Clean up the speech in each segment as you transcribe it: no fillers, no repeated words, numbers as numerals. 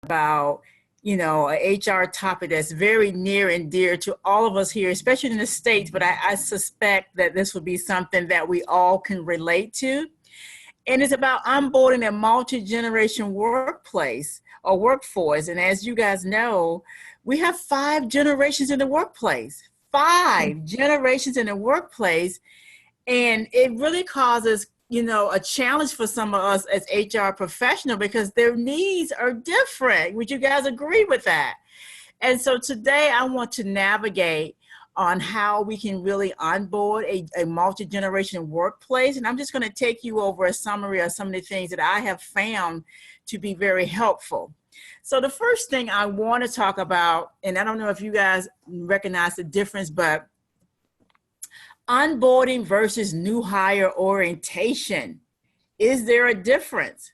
about, you know, a HR topic that's very near and dear to all of us here, especially in the States, but I suspect that this will be something that we all can relate to. And it's about onboarding a multi-generation workplace or workforce. And as you guys know, we have 5 generations in the workplace, 5 generations in the workplace. And it really causes, you know, a challenge for some of us as HR professionals because their needs are different. Would you guys agree with that? And so today I want to navigate on how we can really onboard a multi-generation workplace. And I'm just going to take you over a summary of some of the things that I have found to be very helpful. So the first thing I want to talk about, and I don't know if you guys recognize the difference, but onboarding versus new hire orientation. Is there a difference?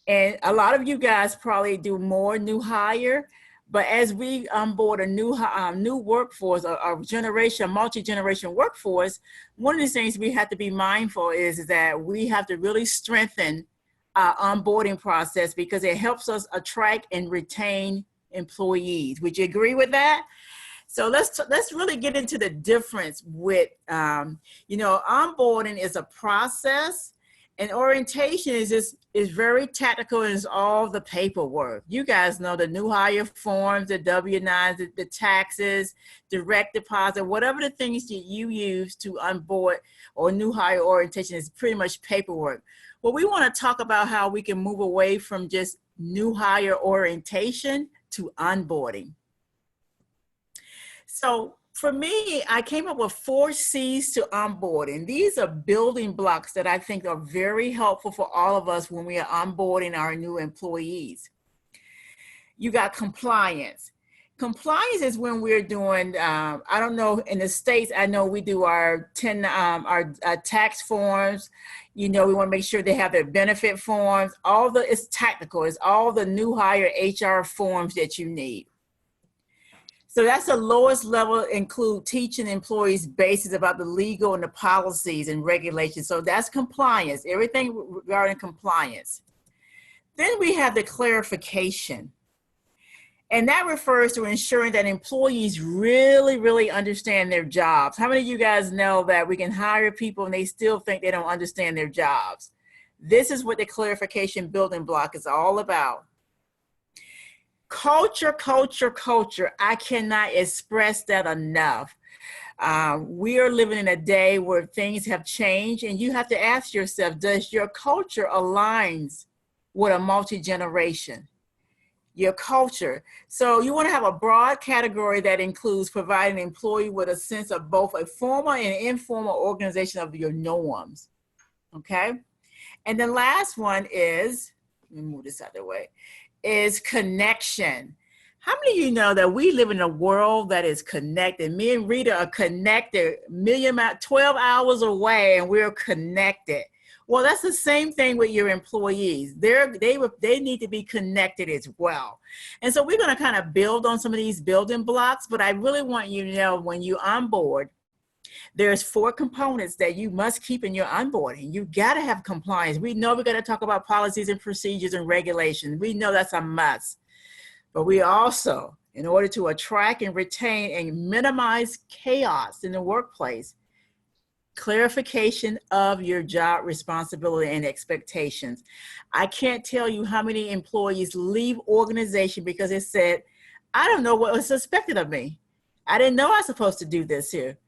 And a lot of you guys probably do more new hire, but as we onboard a new workforce, a generation, multi-generation workforce, one of the things we have to be mindful is that we have to really strengthen our onboarding process because it helps us attract and retain employees. Would you agree with that? So let's really get into the difference with, you know, onboarding is a process and orientation is very tactical and it's all the paperwork. You guys know the new hire forms, the W-9s, the taxes, direct deposit, whatever the things that you use to onboard or new hire orientation is pretty much paperwork. Well, we want to talk about how we can move away from just new hire orientation to onboarding. So for me, I came up with 4 C's to onboarding. These are building blocks that I think are very helpful for all of us when we are onboarding our new employees. You got compliance. Compliance is when we're doing, I don't know, in the States, I know we do our tax forms. You know, we want to make sure they have their benefit forms. It's technical. It's all the new hire HR forms that you need. So that's the lowest level, include teaching employees basics about the legal and the policies and regulations. So that's compliance, everything regarding compliance. Then we have the clarification. And that refers to ensuring that employees really understand their jobs. How many of you guys know that we can hire people and they still think they don't understand their jobs? This is what the clarification building block is all about. Culture. I cannot express that enough. We are living in a day where things have changed and you have to ask yourself, does your culture aligns with a multi-generation? Your culture. So you want to have a broad category that includes providing an employee with a sense of both a formal and informal organization of your norms. Okay. And the last one is, let me move this out of the way, is connection. How many of you know that we live in a world that is connected? Me and Rita are connected 12 hours away and we're connected. Well, that's the same thing with your employees. They need to be connected as well. And so we're going to kind of build on some of these building blocks, but I really want you to know when you onboard, there's 4 components that you must keep in your onboarding. You got to have compliance. We know we got to talk about policies and procedures and regulations. We know that's a must. But we also, in order to attract and retain and minimize chaos in the workplace, clarification of your job responsibility and expectations. I can't tell you how many employees leave organization because they said, I don't know what was expected of me. I didn't know I was supposed to do this here.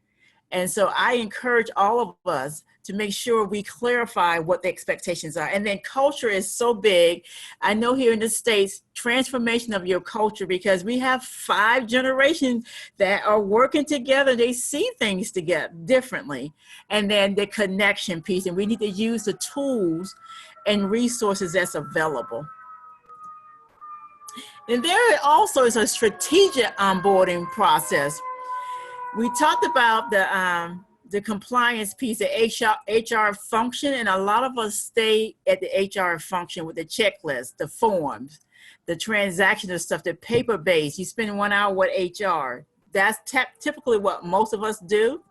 And so I encourage all of us to make sure we clarify what the expectations are. And then culture is so big. I know here in the States, transformation of your culture, because we have 5 generations that are working together. They see things together differently. And then the connection piece, and we need to use the tools and resources that's available. And there also is a strategic onboarding process. We talked about the compliance piece, the HR function, and a lot of us stay at the HR function with the checklist, the forms, the transactional stuff, the paper-based. You spend 1 hour with HR. That's typically what most of us do.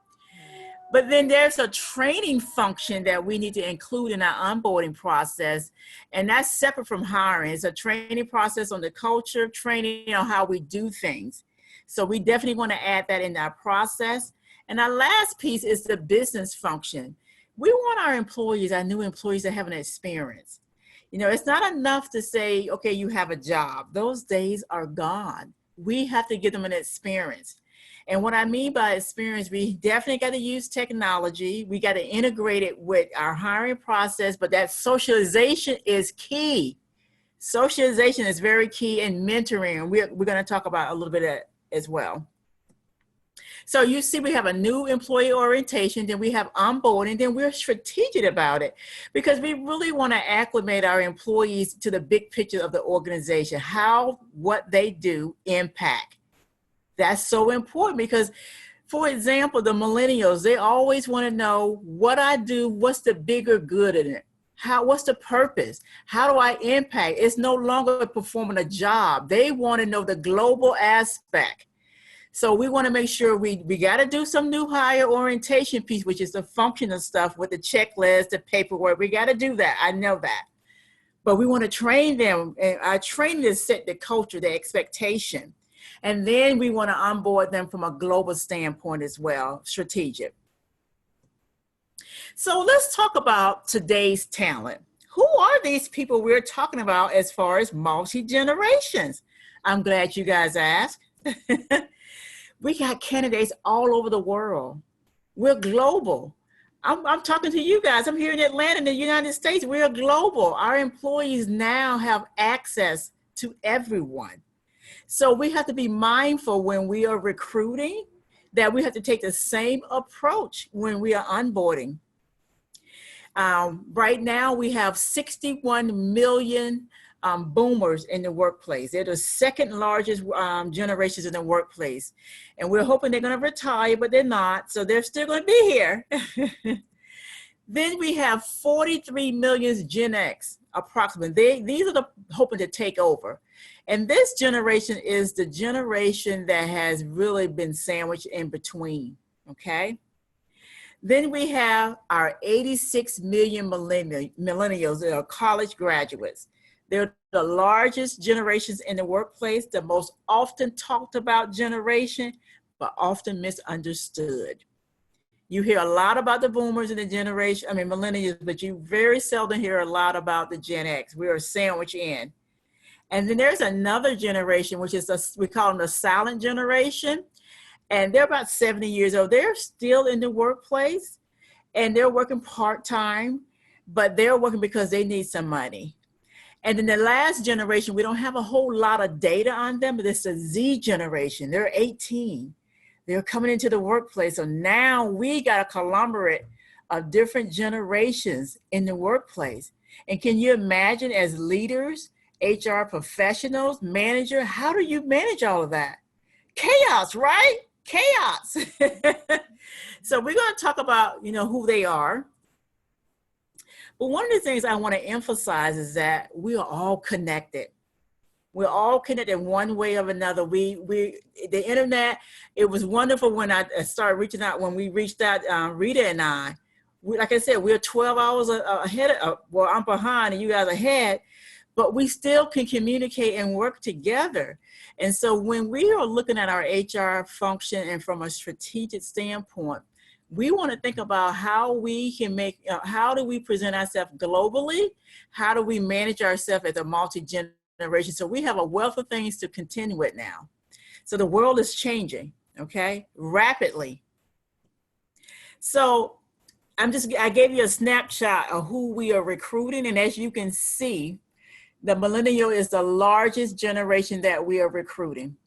But then there's a training function that we need to include in our onboarding process, and that's separate from hiring. It's a training process on the culture, training on how we do things. So we definitely want to add that in our process. And our last piece is the business function. We want our employees, our new employees, to have an experience. You know, it's not enough to say, okay, you have a job. Those days are gone. We have to give them an experience. And what I mean by experience, we definitely got to use technology. We got to integrate it with our hiring process, but that socialization is key. Socialization is very key, and mentoring. We're going to talk about a little bit of that as well. So you see, we have a new employee orientation, then we have onboarding, then we're strategic about it because we really want to acclimate our employees to the big picture of the organization, how what they do impact. That's so important because, for example, the millennials, they always want to know what I do, what's the bigger good in it? What's the purpose? How do I impact? It's no longer performing a job. They want to know the global aspect. So we want to make sure we got to do some new hire orientation piece, which is the functional stuff with the checklist, the paperwork. We got to do that. I know that. But we want to train them. And our training is set the culture, the expectation. And then we want to onboard them from a global standpoint as well, strategic. So let's talk about today's talent. Who are these people we're talking about as far as multi-generations? I'm glad you guys asked. We got candidates all over the world. We're global. I'm talking to you guys. I'm here in Atlanta, in the United States. We're global. Our employees now have access to everyone. So we have to be mindful when we are recruiting that we have to take the same approach when we are onboarding. Right now, we have 61 million boomers in the workplace. They're the second largest generations in the workplace. And we're hoping they're going to retire, but they're not. So they're still going to be here. Then we have 43 million Gen X, approximately. These are the hoping to take over. And this generation is the generation that has really been sandwiched in between, okay? Then we have our 86 million millennials that are college graduates. They're the largest generations in the workplace, the most often talked about generation, but often misunderstood. You hear a lot about the boomers and the generation, millennials, but you very seldom hear a lot about the Gen X. We are sandwiched in. And then there's another generation, which is, we call them the silent generation. And they're about 70 years old. They're still in the workplace and they're working part-time, but they're working because they need some money. And then the last generation, we don't have a whole lot of data on them, but it's the Z generation. They're 18. They're coming into the workplace. So now we got a conglomerate of different generations in the workplace. And can you imagine, as leaders, HR professionals, manager, how do you manage all of that? Chaos, right? Chaos. So we're going to talk about, who they are. But one of the things I want to emphasize is that we are all connected. We're all connected one way or another. The internet, it was wonderful when I started reaching out, when we reached out, Rita and I. Like I said, we're 12 hours ahead. Well, I'm behind and you guys are ahead. But we still can communicate and work together. And so when we are looking at our HR function and from a strategic standpoint, we want to think about how we can how do we present ourselves globally? How do we manage ourselves as a multi-generation? So we have a wealth of things to contend with now. So the world is changing, okay, rapidly. So I gave you a snapshot of who we are recruiting. And as you can see, the millennial is the largest generation that we are recruiting.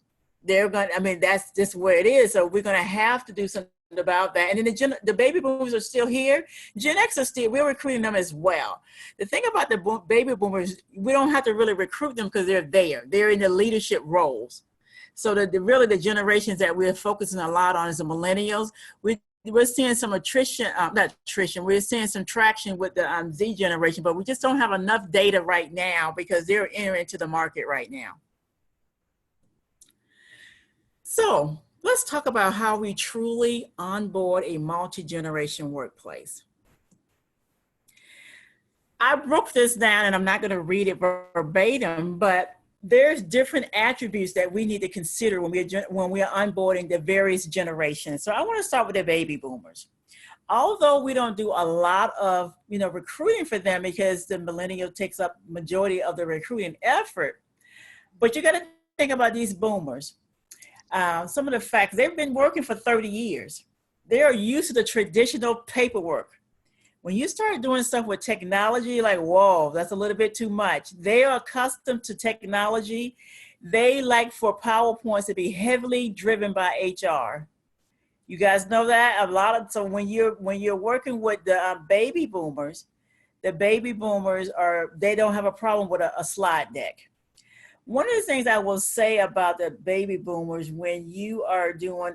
That's just where it is. So we're going to have to do something about that. And then the baby boomers are still here. Gen X are still, we're recruiting them as well. The thing about the baby boomers, we don't have to really recruit them because they're there. They're in the leadership roles. So really the generations that we're focusing a lot on is the millennials. We're seeing some we're seeing some traction with the Z generation, but we just don't have enough data right now because they're entering into the market right now. So Let's talk about how we truly onboard a multi-generation workplace. I broke this down and I'm not going to read it verbatim, but there's different attributes that we need to consider when we are onboarding the various generations. So I want to start with the baby boomers. Although we don't do a lot of recruiting for them because the millennial takes up majority of the recruiting effort, but you got to think about these boomers. Some of the facts, they've been working for 30 years. They are used to the traditional paperwork. When you start doing stuff with technology, like, whoa, that's a little bit too much. They are accustomed to technology. They like for PowerPoints to be heavily driven by HR. You guys know that so when you're working with the baby boomers, they don't have a problem with a slide deck. One of the things I will say about the baby boomers when you are doing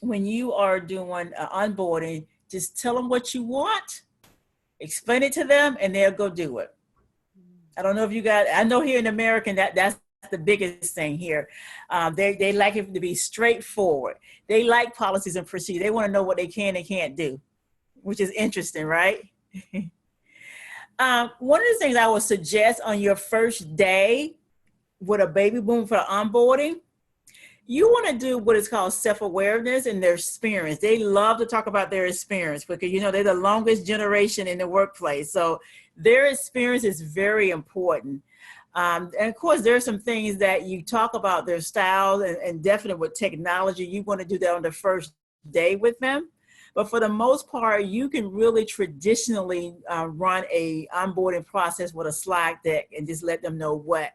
onboarding, just tell them what you want, explain it to them, and they'll go do it. I don't know if you guys, I know here in America that's the biggest thing here. They like it to be straightforward. They like policies and procedures. They want to know what they can and can't do, which is interesting, right? One of the things I would suggest on your first day with a baby boom for onboarding, you want to do what is called self-awareness and their experience. They love to talk about their experience because, they're the longest generation in the workplace. So their experience is very important. And of course, there are some things that you talk about their styles and definitely with technology, you want to do that on the first day with them. But for the most part, you can really traditionally run a onboarding process with a slide deck and just let them know what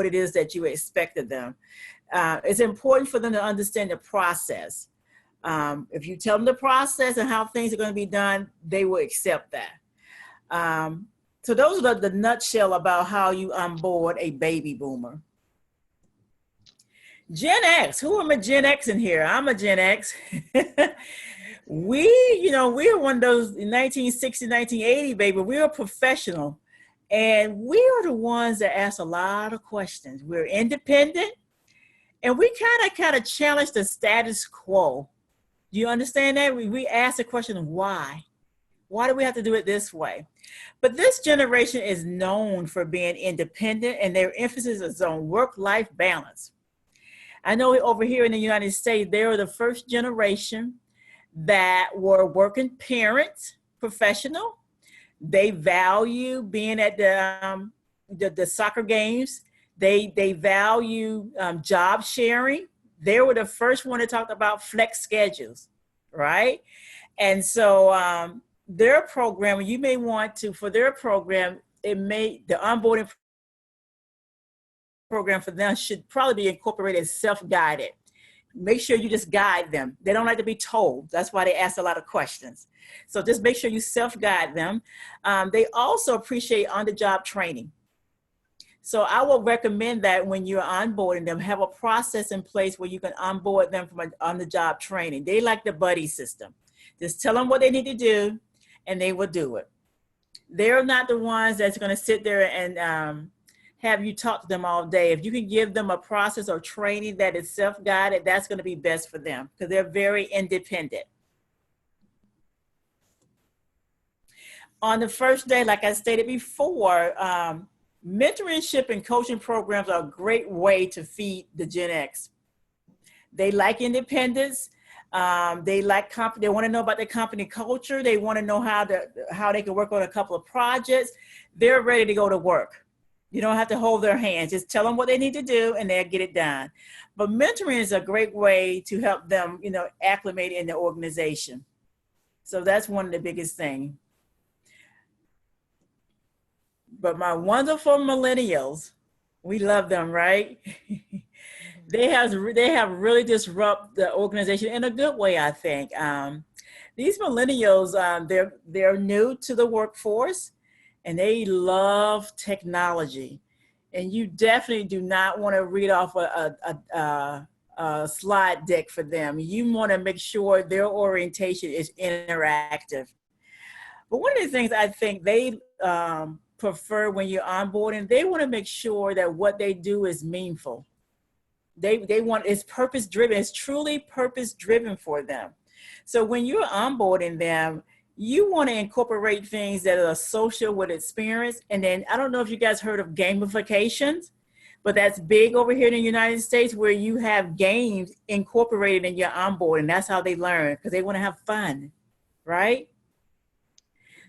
it is that you expect of them. It's important for them to understand the process. If you tell them the process and how things are going to be done, they will accept that. So those are the nutshell about how you onboard a baby boomer. Gen X, who am a Gen X in here? I'm a Gen X. We're one of those 1960, 1980 baby. We were professional and we are the ones that ask a lot of questions. We're independent and we kind of challenge the status quo. Do you understand that? We ask the question, why? Why do we have to do it this way? But this generation is known for being independent and their emphasis is on work-life balance. I know over here in the United States, they were the first generation that were working parents, professional. They value being at the soccer games. They value job sharing. They were the first one to talk about flex schedules, right? And so their program, you may want to, for their program, the onboarding program for them should probably be incorporated as self-guided. Make sure you just guide them. They don't like to be told. That's why they ask a lot of questions. So just make sure you self-guide them. They also appreciate on-the-job training. So I will recommend that when you're onboarding them, have a process in place where you can onboard them from on-the-job training. They like the buddy system. Just tell them what they need to do and they will do it. They're not the ones that's going to sit there and have you talk to them all day. If you can give them a process or training that is self-guided, that's going to be best for them because they're very independent. On the first day, like I stated before, mentorship and coaching programs are a great way to feed the Gen X. They like independence. They want to know about the company culture. They want to know how they can work on a couple of projects. They're ready to go to work. You don't have to hold their hands. Just tell them what they need to do and they'll get it done. But mentoring is a great way to help them, acclimate in the organization. So that's one of the biggest things. But my wonderful millennials, we love them, right? They have really disrupted the organization in a good way, I think. These millennials, they're new to the workforce and they love technology. And you definitely do not want to read off a slide deck for them. You want to make sure their orientation is interactive. But one of the things I think they prefer when you're onboarding, they want to make sure that what they do is meaningful. They want, it's purpose driven. It's truly purpose driven for them. So when you're onboarding them, you want to incorporate things that are social with experience. And then I don't know if you guys heard of gamifications, but that's big over here in the United States, where you have games incorporated in your onboarding. That's how they learn, because they want to have fun, right?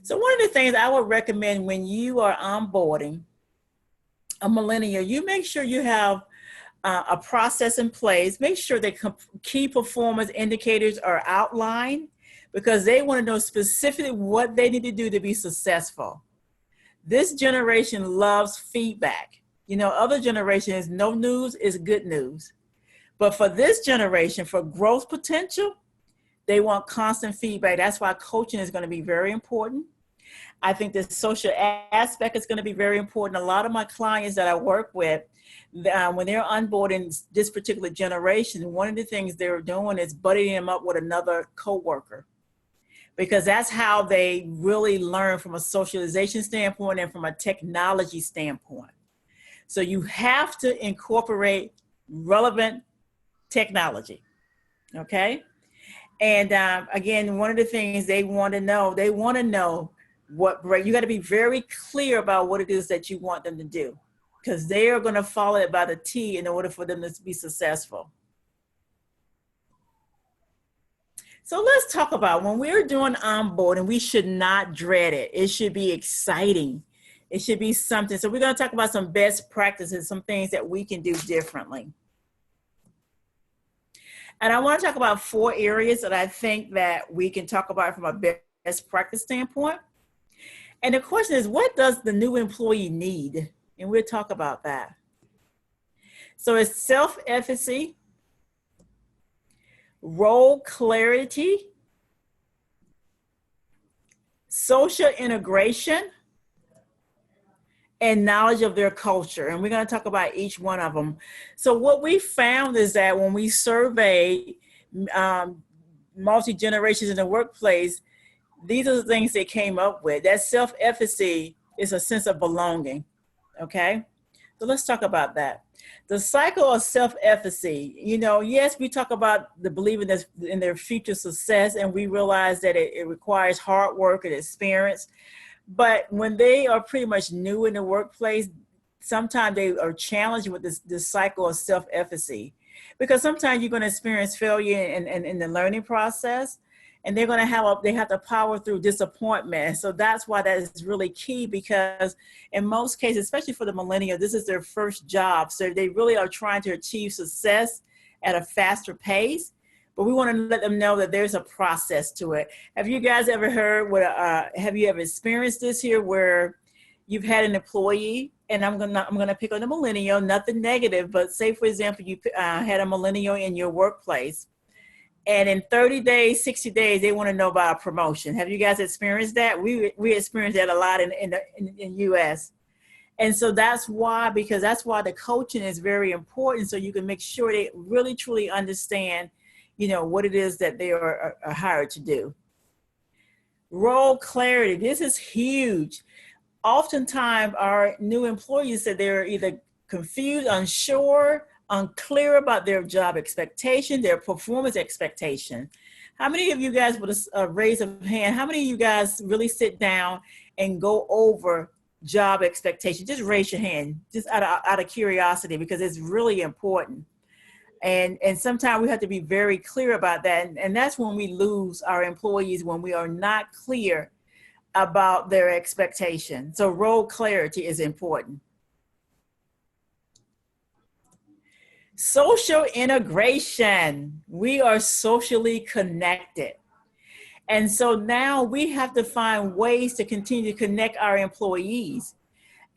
So one of the things I would recommend when you are onboarding a millennial, you make sure you have a process in place. Make sure that key performance indicators are outlined, because they want to know specifically what they need to do to be successful. This generation loves feedback. You know, other generations, no news is good news. But for this generation, for growth potential, they want constant feedback. That's why coaching is going to be very important. I think the social aspect is going to be very important. A lot of my clients that I work with, when they're onboarding this particular generation, one of the things they're doing is buddying them up with another coworker, because that's how they really learn from a socialization standpoint and from a technology standpoint. So you have to incorporate relevant technology, okay? And again, one of the things they want to know what, you got to be very clear about what it is that you want them to do, because they are going to follow it by the T in order for them to be successful. So let's talk about when we're doing onboarding, we should not dread it. It should be exciting. It should be something. So we're going to talk about some best practices, some things that we can do differently. And I want to talk about 4 areas that I think that we can talk about from a best practice standpoint. And the question is, what does the new employee need? And we'll talk about that. So it's self-efficacy, role clarity, social integration, and knowledge of their culture. And we're going to talk about each one of them. So what we found is that when we surveyed multi-generations in the workplace, these are the things they came up with. That self-efficacy is a sense of belonging, okay? So let's talk about that. The cycle of self-efficacy, you know, yes, we talk about the believing in their future success, and we realize that it requires hard work and experience. But when they are pretty much new in the workplace, sometimes they are challenged with this cycle of self-efficacy, because sometimes you're going to experience failure in the learning process, and they're going to they have to power through disappointment. So that's why that is really key, because in most cases, especially for the millennial, this is their first job. So they really are trying to achieve success at a faster pace. But we want to let them know that there's a process to it. Have you guys ever heard have you ever experienced this here, where you've had an employee, and I'm gonna pick on a millennial, nothing negative, but say for example, you had a millennial in your workplace, and in 30 days, 60 days, they want to know about a promotion. Have you guys experienced that? We experience that a lot in US. And so that's why the coaching is very important, so you can make sure they really truly understand, you know, what it is that they are hired to do. Role clarity, this is huge. Oftentimes our new employees said they're either confused, unsure, unclear about their job expectation, their performance expectation. How many of you guys, with a raise of hand, how many of you guys really sit down and go over job expectation? Just raise your hand, just out of curiosity, because it's really important. And sometimes we have to be very clear about that. And that's when we lose our employees, when we are not clear about their expectation. So role clarity is important. Social integration. We are socially connected. And so now we have to find ways to continue to connect our employees.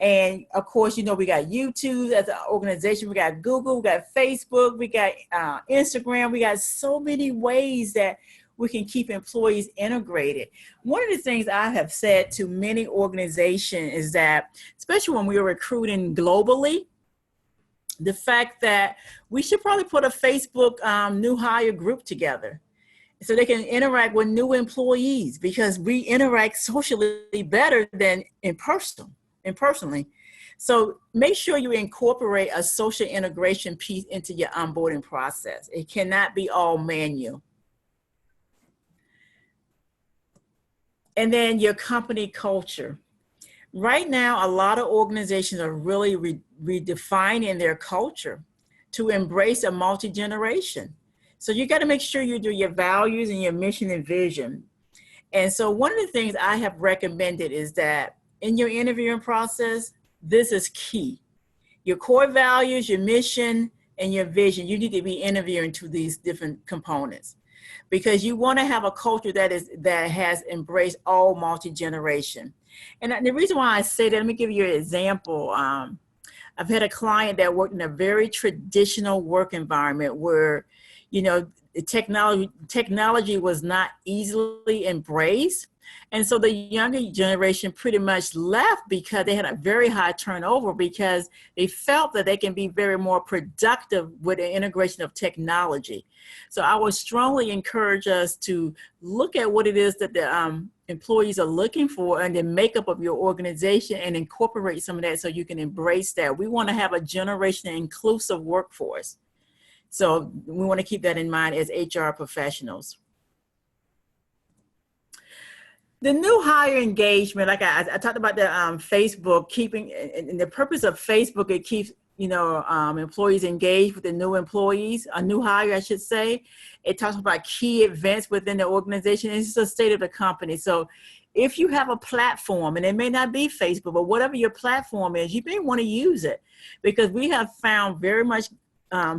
And of course, you know, we got YouTube as an organization, we got Google, we got Facebook, we got Instagram, we got so many ways that we can keep employees integrated. One of the things I have said to many organizations is that, especially when we are recruiting globally, the fact that we should probably put a Facebook new hire group together so they can interact with new employees, because we interact socially better than in personally. So make sure you incorporate a social integration piece into your onboarding process. It cannot be all manual. And then your company culture. Right now, a lot of organizations are really redefining their culture to embrace a multi-generation. So you got to make sure you do your values and your mission and vision. And so one of the things I have recommended is that in your interviewing process, this is key. Your core values, your mission, and your vision, you need to be interviewing to these different components, because you want to have a culture that has embraced all multi-generation. And the reason why I say that, let me give you an example. I've had a client that worked in a very traditional work environment where, you know, the technology was not easily embraced. And so the younger generation pretty much left because they had a very high turnover, because they felt that they can be very more productive with the integration of technology. So I would strongly encourage us to look at what it is that the employees are looking for and the makeup of your organization, and incorporate some of that so you can embrace that. We want to have a generation inclusive workforce. So we want to keep that in mind as HR professionals. The new hire engagement, like I talked about the Facebook, keeping, and the purpose of Facebook, it keeps, you know, employees engaged with the new employees, a new hire, I should say. It talks about key events within the organization. It's the state of the company. So if you have a platform, and it may not be Facebook, but whatever your platform is, you may want to use it, because we have found very much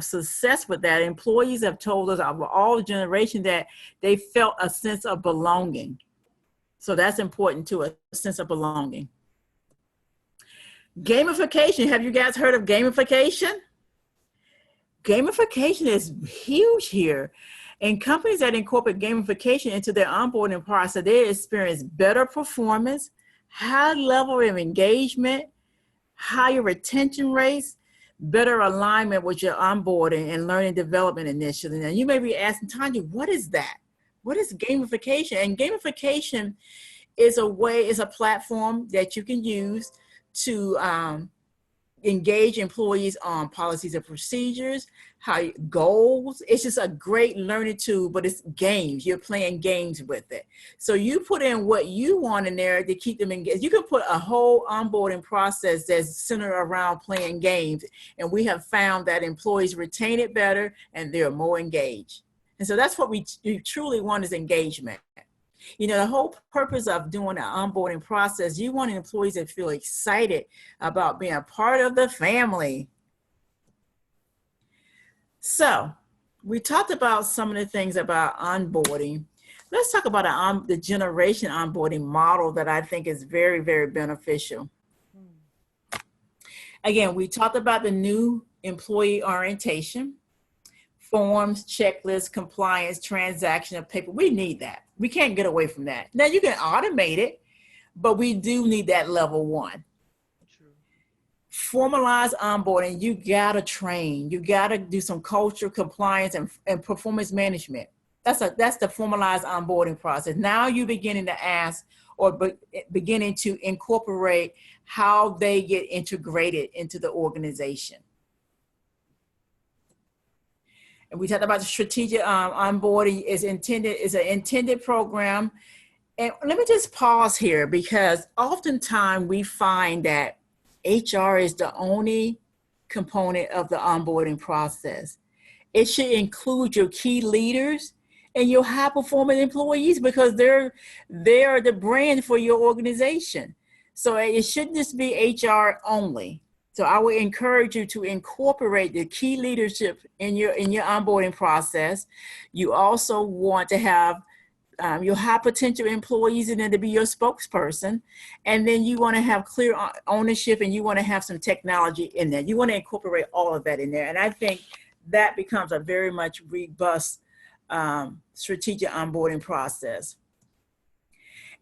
success with that. Employees have told us of all generations that they felt a sense of belonging. So that's important too, a sense of belonging. Gamification. Have you guys heard of gamification? Gamification is huge here. And companies that incorporate gamification into their onboarding process, they experience better performance, high level of engagement, higher retention rates, better alignment with your onboarding and learning development initiatives. Now you may be asking, Tanya, what is that? What is gamification? And gamification is a platform that you can use to engage employees on policies and procedures, goals. It's just a great learning tool, but it's games. You're playing games with it. So you put in what you want in there to keep them engaged. You can put a whole onboarding process that's centered around playing games. And we have found that employees retain it better and they're more engaged. And so that's what we truly want, is engagement. You know, the whole purpose of doing an onboarding process, you want employees to feel excited about being a part of the family. So we talked about some of the things about onboarding. Let's talk about the generation onboarding model that I think is very, very beneficial. Again, we talked about the new employee orientation, forms, checklists, compliance, transactional paper. We need that. We can't get away from that. Now you can automate it, but we do need that level one. True. Formalized onboarding, you gotta train. You gotta do some culture, compliance, and performance management. That's the formalized onboarding process. Now you're beginning to ask, or beginning to incorporate how they get integrated into the organization. And we talked about the strategic onboarding is an intended program. And let me just pause here, because oftentimes we find that HR is the only component of the onboarding process. It should include your key leaders and your high performing employees, because they're the brand for your organization. So it shouldn't just be HR only. So I would encourage you to incorporate the key leadership in your onboarding process. You also want to have your high potential employees in there to be your spokesperson. And then you want to have clear ownership, and you want to have some technology in there. You want to incorporate all of that in there. And I think that becomes a very much robust strategic onboarding process.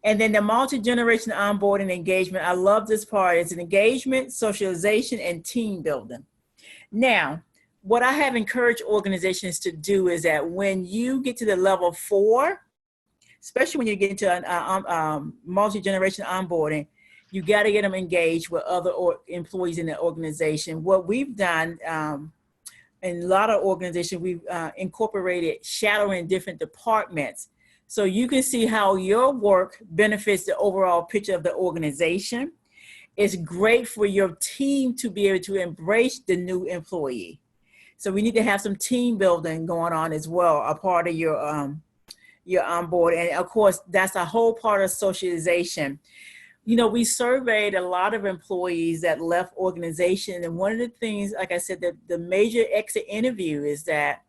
And then the multi-generation onboarding engagement, I love this part. It's an engagement, socialization, and team building. Now, what I have encouraged organizations to do is that when you get to the level 4, especially when you get into multi-generation onboarding, You got to get them engaged with other employees in the organization. What we've done in a lot of organizations, we've incorporated shadowing different departments. So you can see how your work benefits the overall picture of the organization. It's great for your team to be able to embrace the new employee. So we need to have some team building going on as well, a part of your onboard. And of course, that's a whole part of socialization. You know, we surveyed a lot of employees that left organization. And one of the things, like I said, the major exit interview is that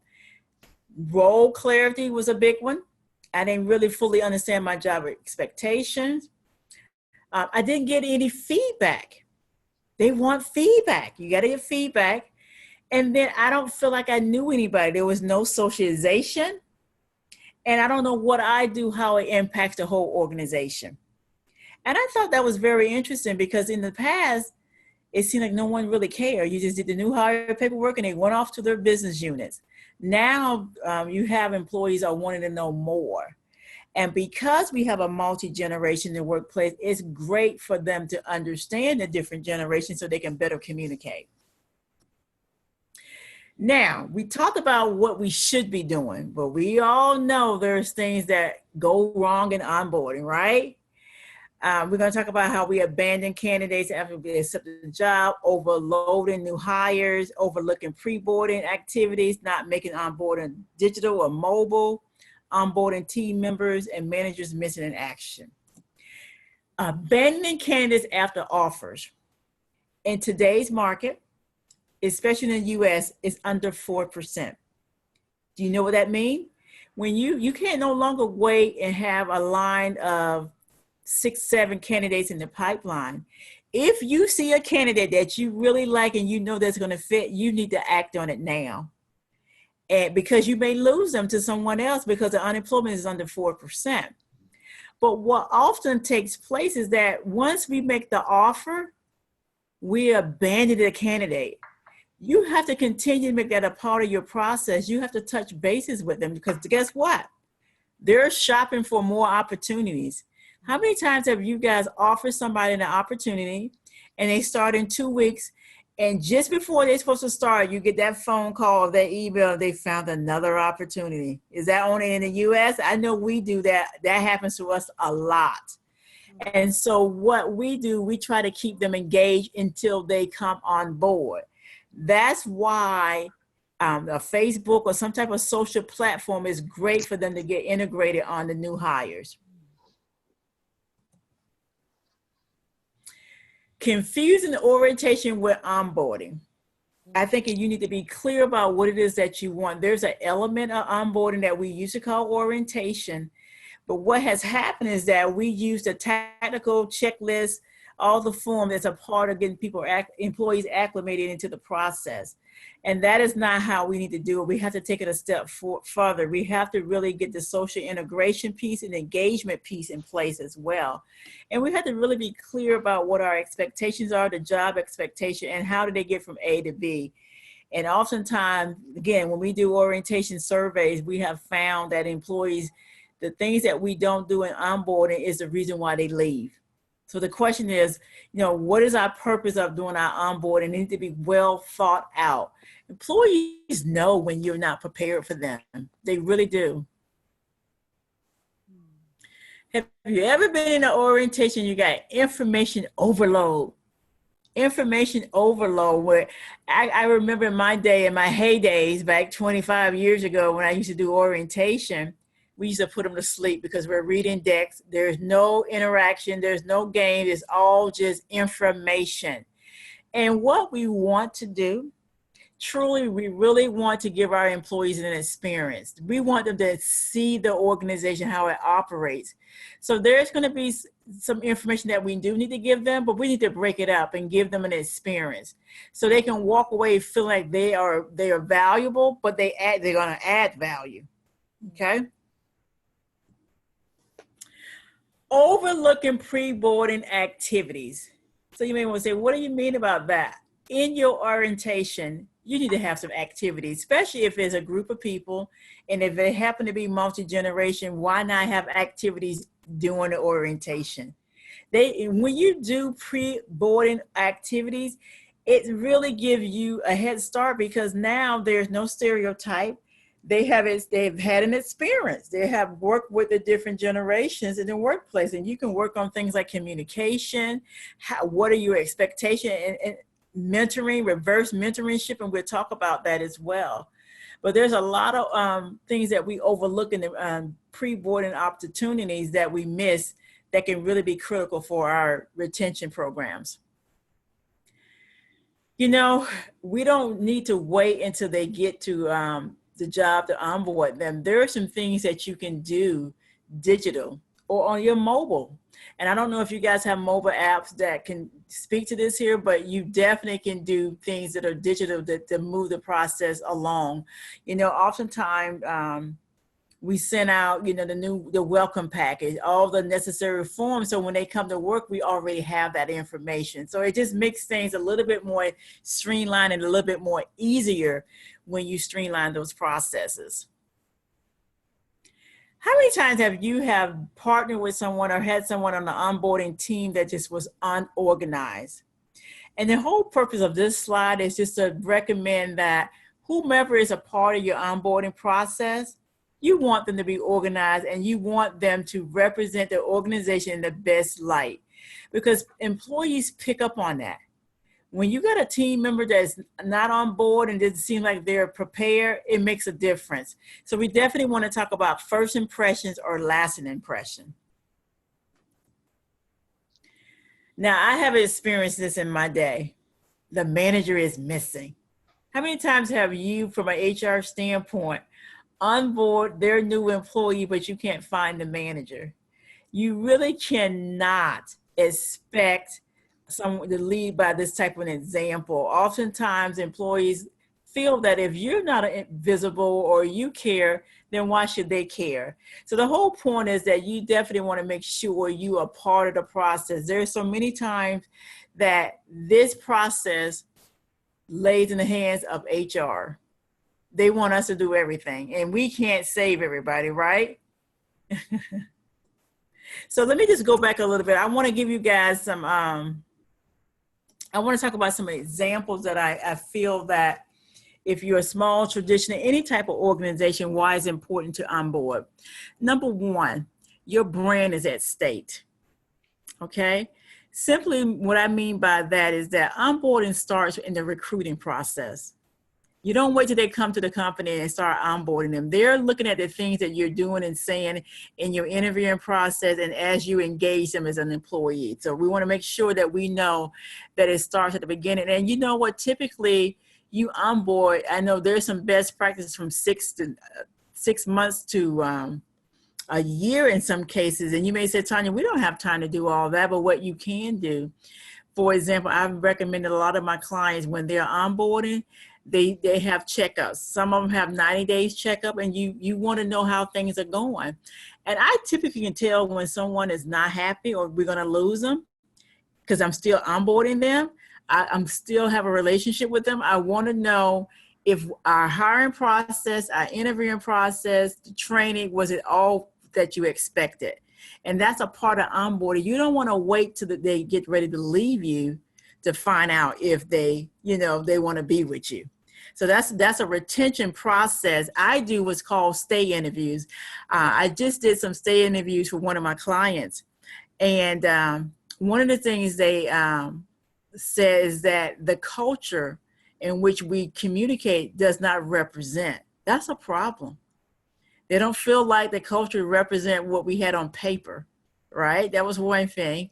role clarity was a big one. I didn't really fully understand my job expectations. I didn't get any feedback. They want feedback. You got to get feedback. And then I don't feel like I knew anybody. There was no socialization. And I don't know what I do, how it impacts the whole organization. And I thought that was very interesting because in the past, it seemed like no one really cared. You just did the new hire paperwork and they went off to their business units. Now you have employees are wanting to know more. And because we have a multi-generation in the workplace, it's great for them to understand the different generations so they can better communicate. Now, we talked about what we should be doing, but we all know there's things that go wrong in onboarding, right? We're going to talk about how we abandon candidates after they accepted the job, overloading new hires, overlooking pre-boarding activities, not making onboarding digital or mobile, onboarding team members and managers missing in action. Abandoning candidates after offers. In today's market, especially in the US, is under 4%. Do you know what that means? When you can't no longer wait and have a line of 6, 7 candidates in the pipeline. If you see a candidate that you really like and you know that's going to fit, you need to act on it now. And because you may lose them to someone else because the unemployment is under 4%. But what often takes place is that once we make the offer, we abandon the candidate. You have to continue to make that a part of your process. You have to touch bases with them because guess what? They're shopping for more opportunities. How many times have you guys offered somebody an opportunity and they start in 2 weeks and just before they're supposed to start, you get that phone call, that email, they found another opportunity. Is that only in the US? I know we do that. That happens to us a lot. And so what we do, we try to keep them engaged until they come on board. That's why a Facebook or some type of social platform is great for them to get integrated on the new hires. Confusing orientation with onboarding. I think you need to be clear about what it is that you want. There's an element of onboarding that we used to call orientation, but what has happened is that we use the tactical checklist, all the form that's a part of getting people, employees acclimated into the process. And that is not how we need to do it. We have to take it a step further. We have to really get the social integration piece and engagement piece in place as well. And we have to really be clear about what our expectations are, the job expectation, and how do they get from A to B. And oftentimes, again, when we do orientation surveys, we have found that employees, the things that we don't do in onboarding is the reason why they leave. So the question is, what is our purpose of doing our onboarding? It needs to be well thought out. Employees know when you're not prepared for them. They really do. Have you ever been in an orientation, you got information overload? Information overload where I remember in my day, in my heydays, back 25 years ago when I used to do orientation, we used to put them to sleep because we're reading decks. There's no interaction. There's no game. It's all just information. And what we want to do, truly, we really want to give our employees an experience. We want them to see the organization, how it operates. So there's going to be some information that we do need to give them, but we need to break it up and give them an experience so they can walk away feeling like they are valuable, but they're going to add value. Okay. Overlooking pre-boarding activities. So you may want to say, what do you mean about that? In your orientation, you need to have some activities, especially if there's a group of people and if they happen to be multi-generation, why not have activities during the orientation? When you do pre-boarding activities, it really gives you a head start because now there's no stereotype. They've had an experience. They have worked with the different generations in the workplace, and you can work on things like communication. What are your expectations, and mentoring, reverse mentorship, and we'll talk about that as well. But there's a lot of things that we overlook in the pre-boarding opportunities that we miss that can really be critical for our retention programs. You know, we don't need to wait until they get to the job to onboard them. There are some things that you can do digital or on your mobile. And I don't know if you guys have mobile apps that can speak to this here, but you definitely can do things that are digital to move the process along. You know, oftentimes we send out, you know, the welcome package, all the necessary forms. So when they come to work, we already have that information. So it just makes things a little bit more streamlined and a little bit more easier when you streamline those processes. How many times have you partnered with someone or had someone on the onboarding team that just was unorganized? And the whole purpose of this slide is just to recommend that whomever is a part of your onboarding process, you want them to be organized and you want them to represent the organization in the best light, because employees pick up on that. When you got a team member that's not on board and doesn't seem like they're prepared, it makes a difference. So we definitely want to talk about first impressions or lasting impression. Now, I have experienced this in my day. The manager is missing. How many times have you, from an HR standpoint, onboard their new employee, but you can't find the manager? You really cannot expect someone to lead by this type of an example. Oftentimes employees feel that if you're not visible or you care, then why should they care? So the whole point is that you definitely want to make sure you are part of the process. There's so many times that this process lays in the hands of HR. They want us to do everything, and we can't save everybody, right? So let me just go back a little bit. I want to give you guys some, I want to talk about some examples that I feel that if you're a small, traditional, any type of organization, why it's important to onboard. Number one, your brand is at stake, okay? Simply what I mean by that is that onboarding starts in the recruiting process. You don't wait till they come to the company and start onboarding them. They're looking at the things that you're doing and saying in your interviewing process and as you engage them as an employee. So we want to make sure that we know that it starts at the beginning. And you know what, typically you onboard, I know there's some best practices from 6 months to a year in some cases. And you may say, Tanya, we don't have time to do all that, but what you can do, for example, I've recommended a lot of my clients when they're onboarding, they have checkups. Some of them have 90 days checkup, and you want to know how things are going. And I typically can tell when someone is not happy or we're going to lose them because I'm still onboarding them. I'm still have a relationship with them. I want to know if our hiring process, our interviewing process, the training, was it all that you expected? And that's a part of onboarding. You don't want to wait till they get ready to leave you to find out if they want to be with you. So that's a retention process. I do what's called stay interviews. I just did some stay interviews for one of my clients. And one of the things they said is that the culture in which we communicate does not represent. That's a problem. They don't feel like the culture represent what we had on paper, right? That was one thing.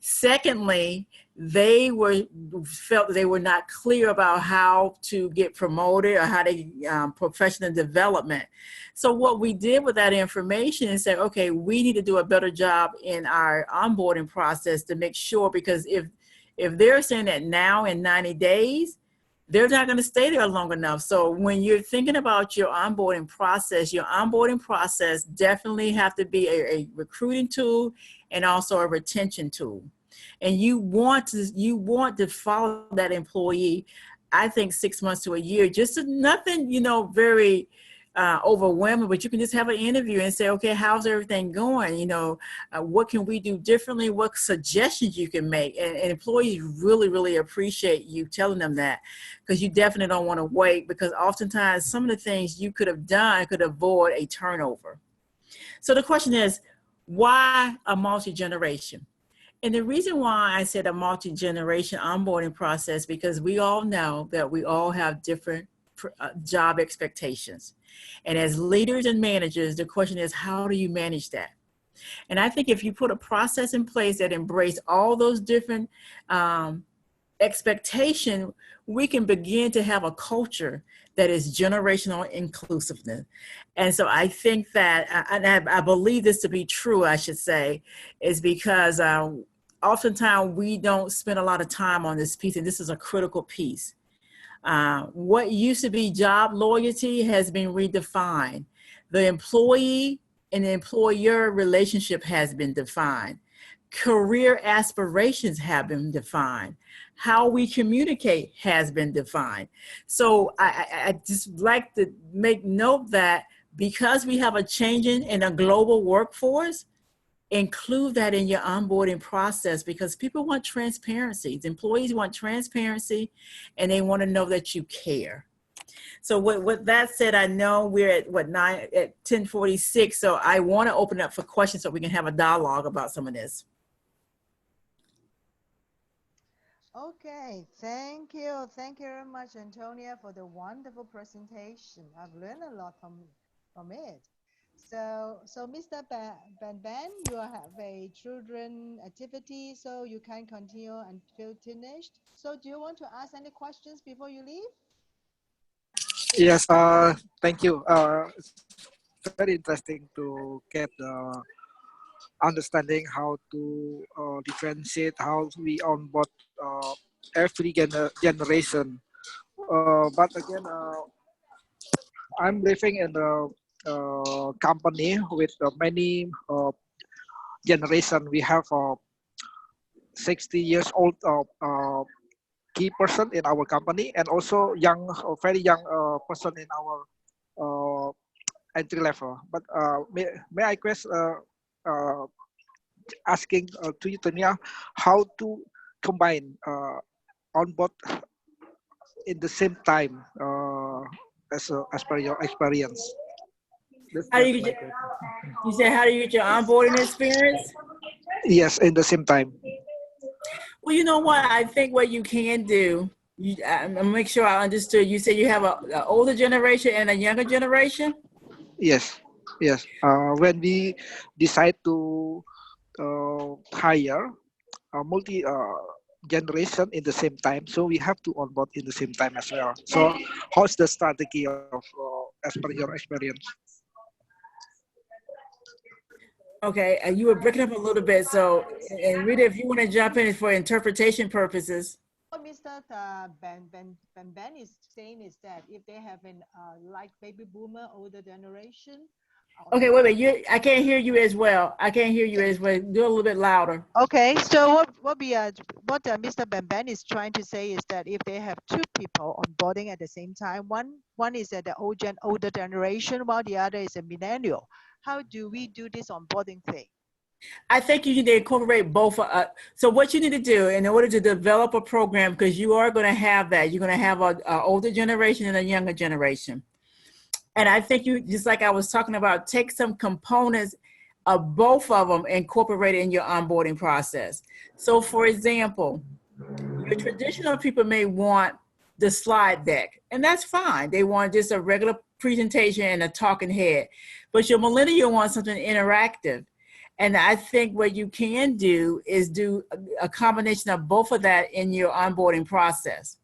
Secondly, they felt they were not clear about how to get promoted or how to professional development. So what we did with that information is say, okay, we need to do a better job in our onboarding process to make sure, because if they're saying that now in 90 days, they're not going to stay there long enough. So when you're thinking about your onboarding process definitely have to be a recruiting tool and also a retention tool. And you want to follow that employee, I think 6 months to a year, just nothing, very overwhelming, but you can just have an interview and say, okay, how's everything going? You know, what can we do differently? What suggestions you can make? And employees really, really appreciate you telling them that, because you definitely don't want to wait, because oftentimes some of the things you could have done could avoid a turnover. So the question is, why a multi-generation? And the reason why I said a multi-generation onboarding process, because we all know that we all have different job expectations. And as leaders and managers, the question is, how do you manage that? And I think if you put a process in place that embrace all those different expectation, we can begin to have a culture that is generational inclusiveness. And so I think that, and I believe this to be true, I should say, is because oftentimes we don't spend a lot of time on this piece, and this is a critical piece. What used to be job loyalty has been redefined. The employee and the employer relationship has been defined. Career aspirations have been defined. How we communicate has been defined. So I just like to make note that because we have a changing in a global workforce, include that in your onboarding process, because people want transparency. The employees want transparency, and they want to know that you care. So with that said, I know we're at 10:46. So I want to open up for questions so we can have a dialogue about some of this. Okay, thank you. Thank you very much, Antonia, for the wonderful presentation. I've learned a lot from it. So Mr. Ben, you have a children activity, so you can continue until finished. So do you want to ask any questions before you leave? Yes, thank you. It's very interesting to get the understanding how to differentiate, how we onboard every generation. But again, I'm living in a company with many generation. We have 60 years old key person in our company, and also young, very young person in our entry level. But may I asking to you, Tania, how to combine on board in the same time as per your experience? How do you get you said, how do you get your onboarding experience? Yes, in the same time. Well, you know what? I think what you can do, I'm gonna make sure I understood. You said you have an older generation and a younger generation? Yes, yes. When we decide to hire a multi generation in the same time, so we have to onboard in the same time as well. So how's the strategy of as per your experience? Okay, you were breaking up a little bit. So, and Rita, if you want to jump in for interpretation purposes. What Mr. Ben is saying is that if they have an like baby boomer older generation. Okay, wait a minute. I can't hear you as well. I can't hear you as well. Do a little bit louder. Okay, so what Mr. Ben is trying to say is that if they have two people onboarding at the same time, one is at the older generation, while the other is a millennial. How do we do this onboarding thing? I think you need to incorporate both. So what you need to do in order to develop a program, because you are going to have that, you're going to have an older generation and a younger generation. And I think you, just like I was talking about, take some components of both of them, incorporate it in your onboarding process. So for example, your traditional people may want the slide deck, and that's fine. They want just a regular presentation and a talking head. But your millennial wants something interactive. And I think what you can do is do a combination of both of that in your onboarding process.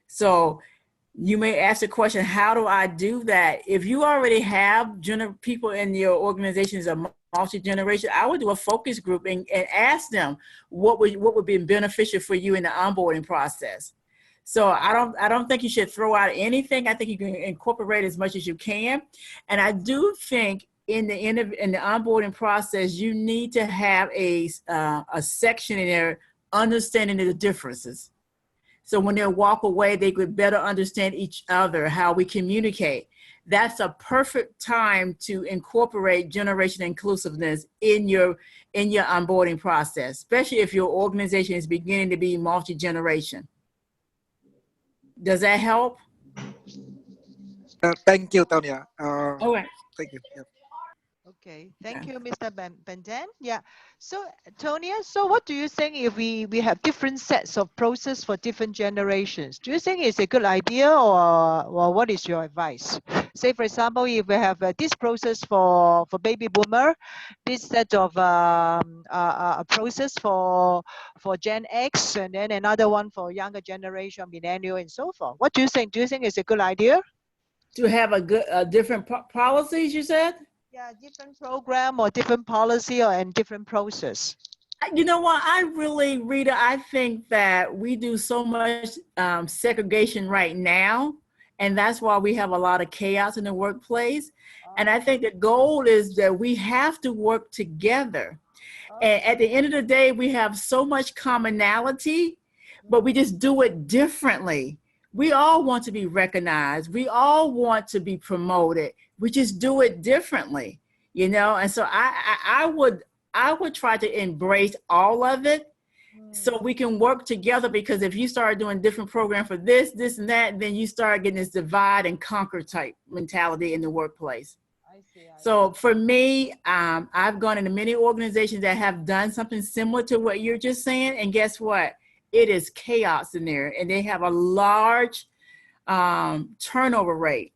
So you may ask the question, how do I do that? If you already have people in your organization as a multi-generation, I would do a focus group and ask them what would be beneficial for you in the onboarding process. So I don't think you should throw out anything. I think you can incorporate as much as you can. And I do think in the onboarding process, you need to have a section in there understanding the differences. So when they walk away, they could better understand each other, how we communicate. That's a perfect time to incorporate generation inclusiveness in your onboarding process, especially if your organization is beginning to be multi-generation. Does that help? Thank you, Tonya. Okay. Thank you. Yeah. Okay, thank you, Mr. Benden. Yeah. So, Tonya, so what do you think if we have different sets of process for different generations? Do you think it's a good idea, or what is your advice? Say, for example, if we have this process for baby boomer, this set of a process for Gen X, and then another one for younger generation, millennial, and so forth. What do you think? Do you think it's a good idea? To have different policies, you said? Yeah, different program or different policy and different process. You know what? Rita, I think that we do so much segregation right now, and that's why we have a lot of chaos in the workplace. And I think the goal is that we have to work together. And at the end of the day, we have so much commonality, but we just do it differently. We all want to be recognized. We all want to be promoted. We just do it differently, you know? And so I would try to embrace all of it so we can work together, because if you start doing different programs for this, and that, then you start getting this divide and conquer type mentality in the workplace. I see. So for me, I've gone into many organizations that have done something similar to what you're just saying. And guess what? It is chaos in there, and they have a large turnover rate.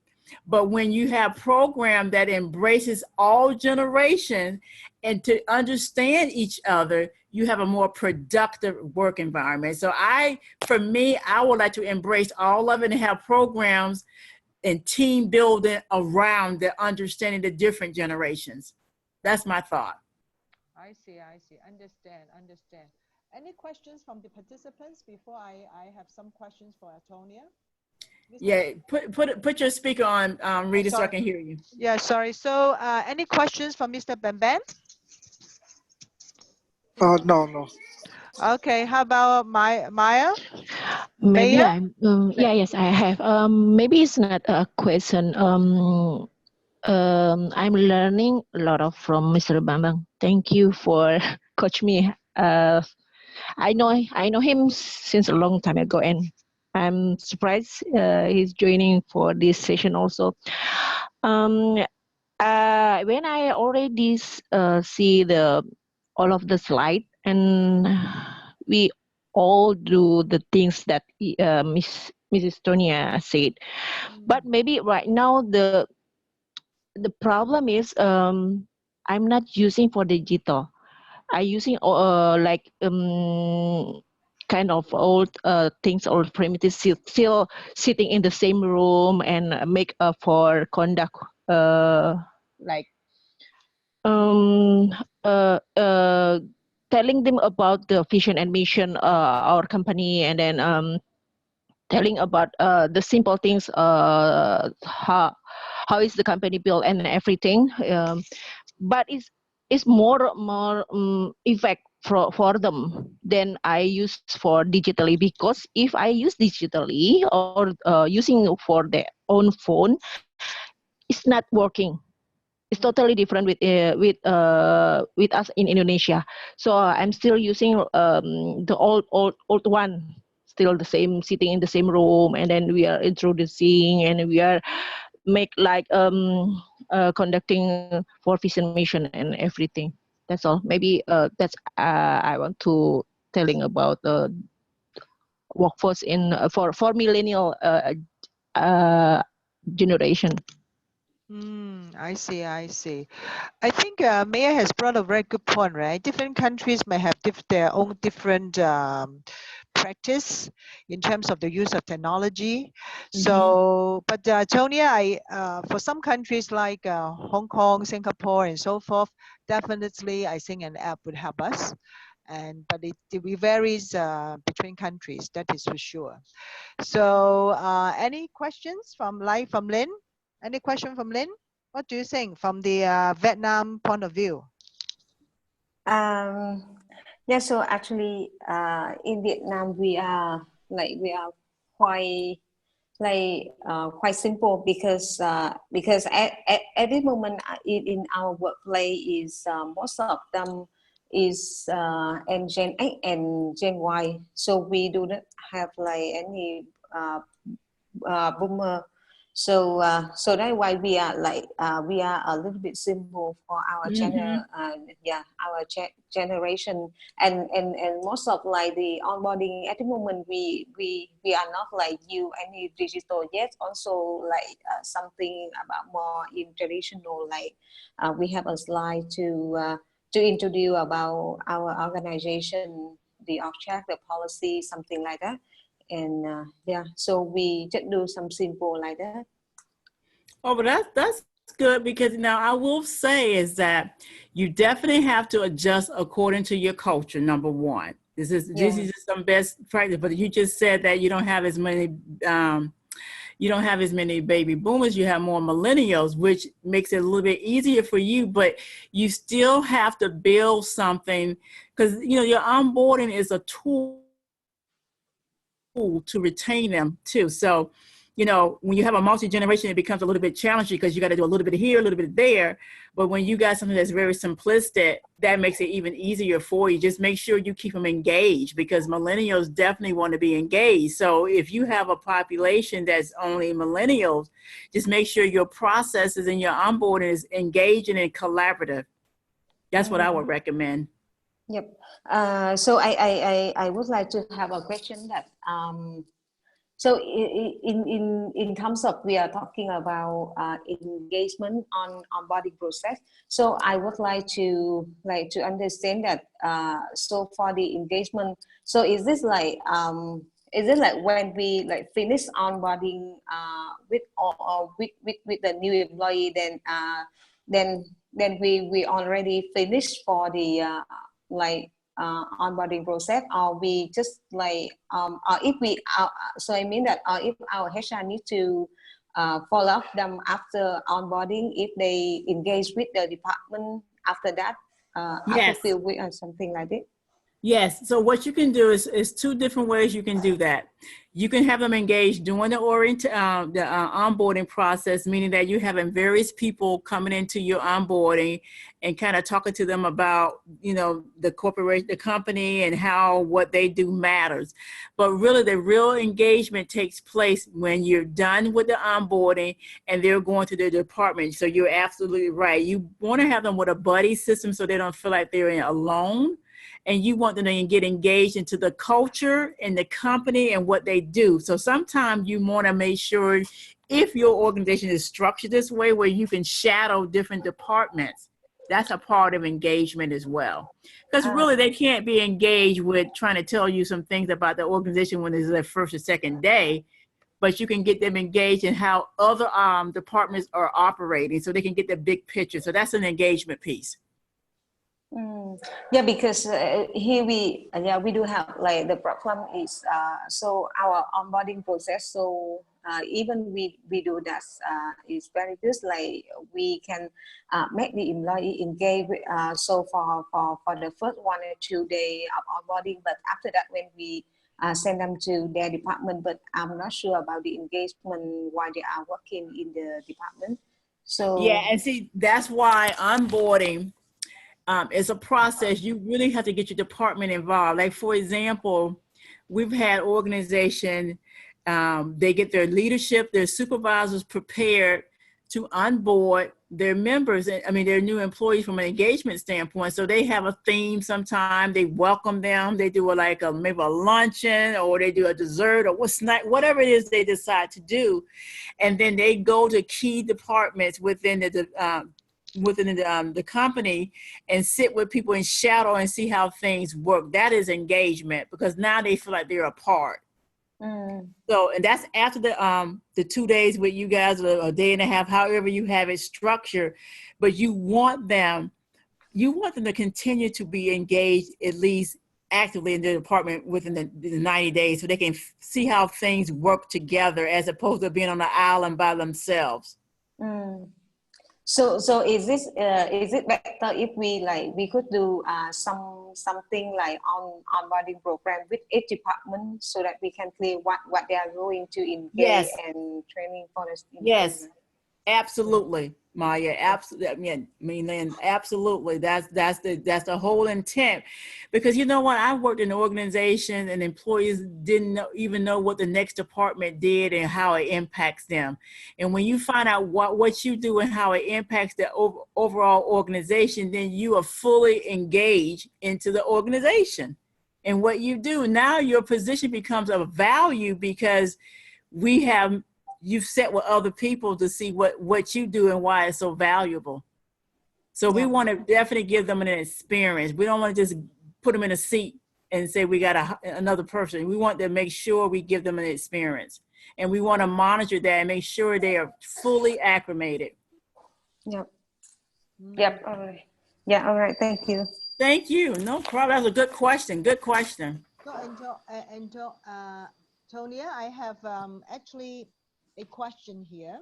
But when you have program that embraces all generations and to understand each other, you have a more productive work environment. So for me, I would like to embrace all of it and have programs and team building around the understanding the different generations. That's my thought. I see. Understand. Any questions from the participants before I have some questions for Antonia? Yeah, put your speaker on, Rita, so I can hear you. Yeah, sorry. So any questions from Mr. Ben? No. Okay, how about Maya? Maybe Maya? yes, I have. Maybe it's not a question. I'm learning a lot from Mr. Bambang. Thank you for coach me. I know him since a long time ago, and I'm surprised he's joining for this session also. When I already see all of the slide, and we all do the things that Mrs. Tonya said, but maybe right now the problem is I'm not using for digital. I using kind of old things, old primitive, still sitting in the same room and make for conduct like telling them about the vision and mission our company, and then telling about the simple things, how is the company built and everything, but it's more effect for them than I use for digitally, because if I use digitally or using for their own phone, it's not working. It's totally different with us in Indonesia. So I'm still using the old one, still the same, sitting in the same room, and then we are introducing and we are make like conducting for vision mission and everything. That's all. Maybe that's I want to telling about the workforce in for millennial generation. I see. I think Maya has brought a very good point, right? Different countries may have their own different practice in terms of the use of technology. So, but Tonya, for some countries like Hong Kong, Singapore, and so forth, definitely I think an app would help us. But it varies between countries, that is for sure. So, any questions from Lynn? Any question from Lynn? What do you think from the Vietnam point of view? Yeah, so actually in Vietnam, we are we are quite quite simple because at this moment in our workplace is most of them is and Gen X and Gen Y, so we do not have like any boomer. So that's why we are we are a little bit simple for our generation, and most of like the onboarding at the moment we are not like you any digital yet. Also like something about more in traditional, like we have a slide to introduce about our organization, the org chart, the policy, something like that. And so we just do some simple like that. Oh, but that's good, because now I will say is that you definitely have to adjust according to your culture. Number one, this is some best practice. But you just said that you don't have as many baby boomers. You have more millennials, which makes it a little bit easier for you. But you still have to build something, because your onboarding is a tool to retain them too. So, when you have a multi-generation, it becomes a little bit challenging because you got to do a little bit here, a little bit there. But when you got something that's very simplistic, that makes it even easier for you. Just make sure you keep them engaged, because millennials definitely want to be engaged. So if you have a population that's only millennials, just make sure your processes and your onboarding is engaging and collaborative. That's what I would recommend. Yep. So I would like to have a question that so in terms of we are talking about engagement on onboarding process. So I would like to understand that so for the engagement, so is this like when we like finish onboarding with the new employee, then we already finished for the onboarding process, or we just like or if we so I mean that if our HR need to follow up them after onboarding, if they engage with the department after that, after few weeks or something like that. Yes. So what you can do is two different ways you can do that. You can have them engaged during the onboarding process, meaning that you're having various people coming into your onboarding and kind of talking to them about, the corporation, the company, and how what they do matters. But really, the real engagement takes place when you're done with the onboarding and they're going to their department. So you're absolutely right. You want to have them with a buddy system so they don't feel like they're alone. And you want them to get engaged into the culture and the company and what they do. So sometimes you want to make sure, if your organization is structured this way, where you can shadow different departments, that's a part of engagement as well. Because really, they can't be engaged with trying to tell you some things about the organization when it's their first or second day, but you can get them engaged in how other departments are operating so they can get the big picture. So that's an engagement piece. Yeah, because here we do have like the problem is so our onboarding process. So even we do that is very good. Like we can make the employee engage with, so for the first 1 or 2 days of onboarding, but after that when we send them to their department, but I'm not sure about the engagement while they are working in the department. So yeah, and see, that's why onboarding is a process. You really have to get your department involved. Like, for example, we've had organizations, they get their leadership, their supervisors prepared to onboard their members, their new employees from an engagement standpoint. So they have a theme sometime, they welcome them, they do maybe a luncheon, or they do a dessert, or whatever it is they decide to do. And then they go to key departments within the company and sit with people in shadow and see how things work. That is engagement, because now they feel like they're a part. So, and that's after the 2 days with you guys, or a day and a half, however you have it structured. But you want them to continue to be engaged, at least actively in the department within the 90 days, so they can see how things work together, as opposed to being on the island by themselves. So is it better if we could do something like onboarding program with each department so that we can clear what they are going to engage Yes. and training for us? Yes. Absolutely, Maya. Absolutely. I mean, Lynn, absolutely. That's the whole intent. Because you know what? I worked in an organization and employees didn't even know what the next department did and how it impacts them. And when you find out what you do and how it impacts the overall organization, then you are fully engaged into the organization and what you do. Now your position becomes of value because you've set with other people to see what you do and why it's so valuable. So we want to definitely give them an experience. We don't want to just put them in a seat and say we got another person. We want to make sure we give them an experience. And we want to monitor that and make sure they are fully acclimated. Yep. Yep. All right. Yeah. All right. Thank you. Thank you. No problem. That's a good question. Good question. So, Tonia, I have actually a question here.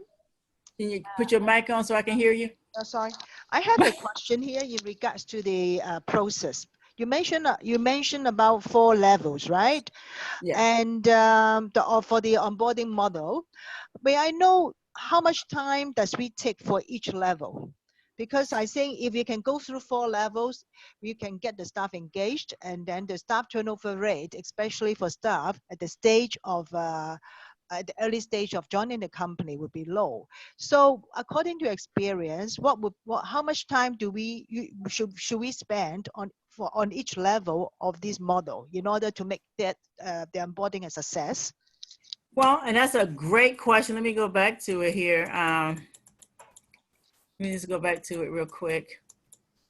Can you put your mic on so I can hear you? Oh, sorry. I have a question here in regards to the process. You mentioned about 4 levels, right? Yeah. And for the onboarding model, may I know how much time does we take for each level? Because I think if you can go through 4 levels, you can get the staff engaged, and then the staff turnover rate, especially for staff at the stage of at the early stage of joining the company, would be low. So according to experience, how much time should we spend on each level of this model in order to make that the onboarding a success? Well, and that's a great question. Let me go back to it here. Let me just go back to it real quick.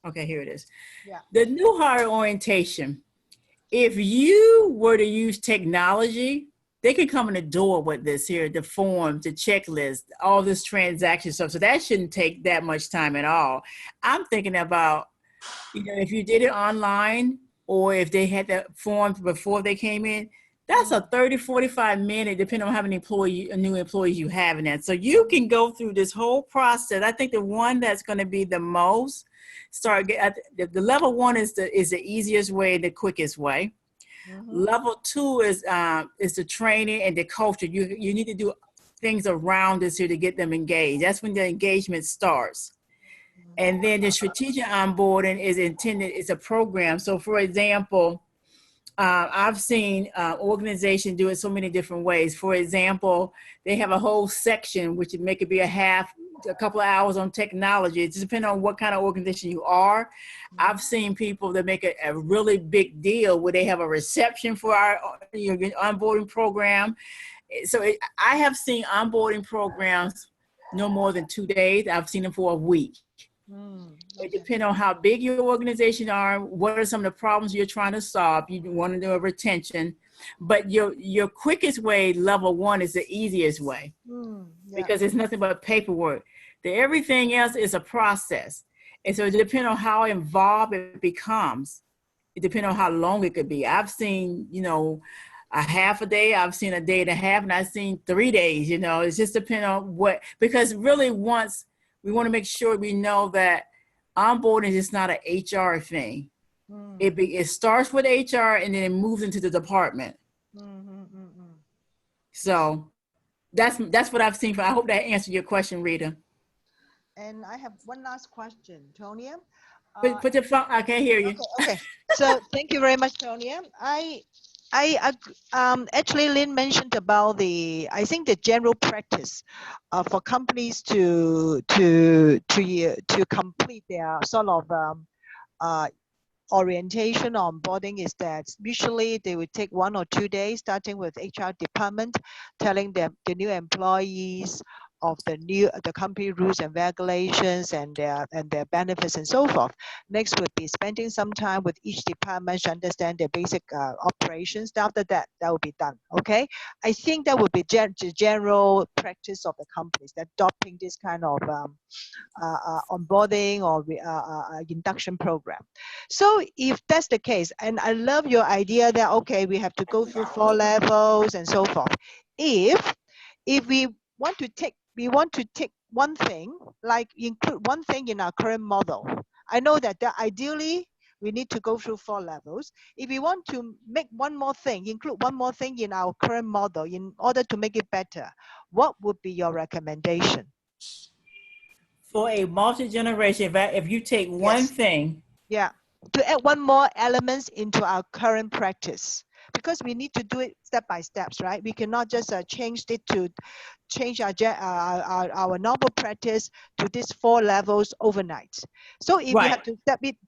Okay, here it is. Yeah. The new hire orientation. If you were to use technology, they can come in the door with this here, the forms, the checklist, all this transaction stuff. So that shouldn't take that much time at all. I'm thinking about, if you did it online or if they had the forms before they came in, that's a 30, 45 minute, depending on how many new employees you have in that. So you can go through this whole process. I think the one that's going to be the most, the level 1 is the easiest way, the quickest way. Level 2 is the training and the culture. You need to do things around this here to get them engaged. That's when the engagement starts. And then the strategic onboarding is intended, it's a program. So for example, I've seen organizations do it so many different ways. For example, they have a whole section, which would make it be a couple of hours on technology. It just depends on what kind of organization you are. I've seen people that make a really big deal where they have a reception for our onboarding program. So I have seen onboarding programs no more than 2 days. I've seen them for a week. It depends on how big your organization are, what are some of the problems you're trying to solve. You want to do a retention, but your quickest way, level 1, is the easiest way because it's nothing but paperwork. Everything else is a process. And so it depends on how involved it becomes. It depends on how long it could be. I've seen, a half a day, I've seen a day and a half, and I've seen 3 days, it's just depending on because really once we want to make sure we know that onboarding is not an HR thing. It starts with HR and then it moves into the department. So that's what I've seen. I hope that answered your question, Rita. And I have one last question, Tonia. Put your phone. I can't hear you. Okay. So thank you very much, Tonia. Actually, Lynn mentioned about I think the general practice for companies to complete their sort of orientation onboarding is that usually they would take 1 or 2 days, starting with HR department, telling them the new employees of the company rules and regulations and their benefits and so forth. Next would be spending some time with each department to understand their basic operations. After that will be done. Okay, I think that would be the general practice of the companies that adopting this kind of onboarding or induction program. So if that's the case, and I love your idea that okay, we have to go through 4 levels and so forth. If we want to take we want to take one thing, like include one thing in our current model. I know that ideally we need to go through 4 levels. If we want to make one more thing, include one more thing in our current model in order to make it better, what would be your recommendation? For a multi-generation, if you take one Yes. thing, Yeah, to add one more elements into our current practice, because we need to do it step by steps, right? We cannot just change our normal practice to these 4 levels overnight. So if we have to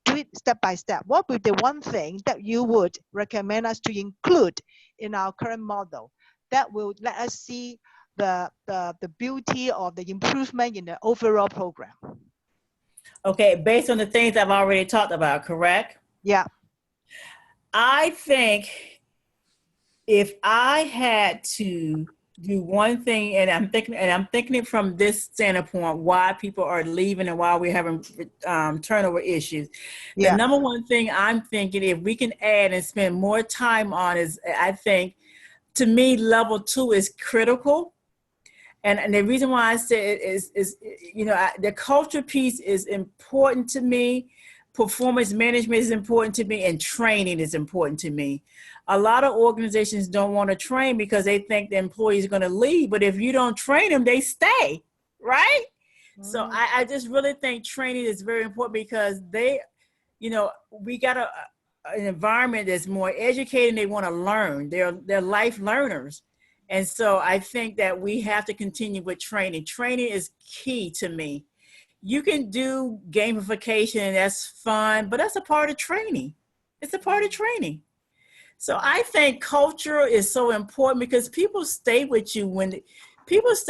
do it step by step, what would the one thing that you would recommend us to include in our current model that will let us see the beauty of the improvement in the overall program? okay, based on the things I've already talked about, correct? Yeah. I think if I had to do one thing, and I'm thinking it from this standpoint, why people are leaving and why we're having turnover issues. Yeah. The number one thing I'm thinking, if we can add and spend more time on, is I think, to me, level 2 is critical. And the reason why I say it is the culture piece is important to me. Performance management is important to me, and training is important to me. A lot of organizations don't want to train because they think the employees are going to leave, but if you don't train them, they stay, right? So I just really think training is very important, because we got an environment that's more educated and they want to learn. They're life learners. And so I think that we have to continue with training. Training is key to me. You can do gamification, and that's fun, but that's a part of training. It's a part of training. So I think culture is so important, because people stay with you when it's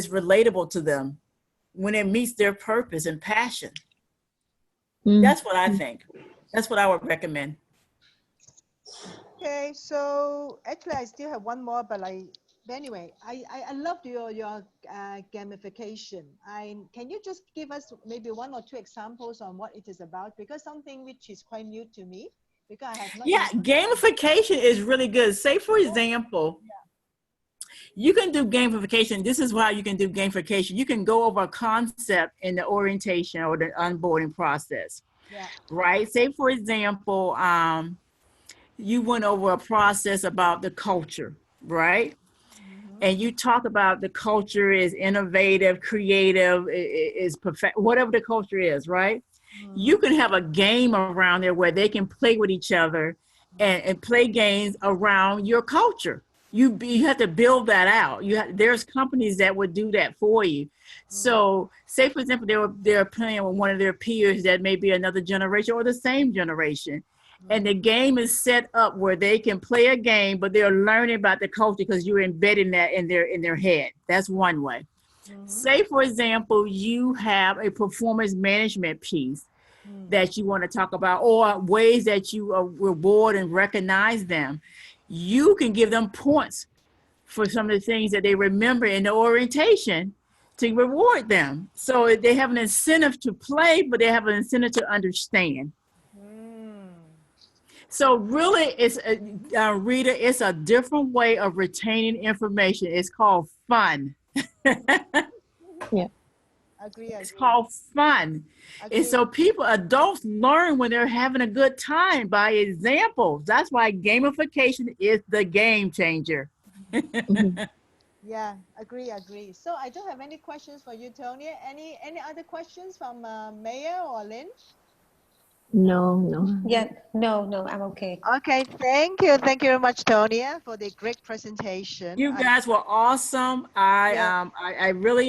relatable to them, when it meets their purpose and passion. That's what I think. That's what I would recommend. Okay, so actually I still have one more, but anyway, I loved your gamification. Can you just give us maybe 1 or 2 examples on what it is about? Because something which is quite new to me, because I have not. Yeah, gamification is really good. Say, for example, you can do gamification. This is why you can do gamification. You can go over a concept in the orientation or the onboarding process, right? Say, for example, you went over a process about the culture, right? And you talk about the culture is innovative, creative, is perfect, whatever the culture is, right? You can have a game around there where they can play with each other and play games around your culture. You have to build that out. There's companies that would do that for you. So say, for example, they're playing with one of their peers that may be another generation or the same generation. And the game is set up where they can play a game, but they're learning about the culture because you're embedding that in their head. That's one way. Say, for example, you have a performance management piece that you want to talk about, or ways that you reward and recognize them. You can give them points for some of the things that they remember in the orientation to reward them. So they have an incentive to play, but they have an incentive to understand. So really, Rita, it's a different way of retaining information. It's called fun. Yeah. Agree. It's called fun. And so adults learn when they're having a good time by examples. That's why gamification is the game changer. Yeah, agree. So I don't have any questions for you, Tonya. Any other questions from Maya or Lynn? No. Yeah, no, I'm okay. Okay, thank you very much, Tonya, for the great presentation. You guys were awesome. I really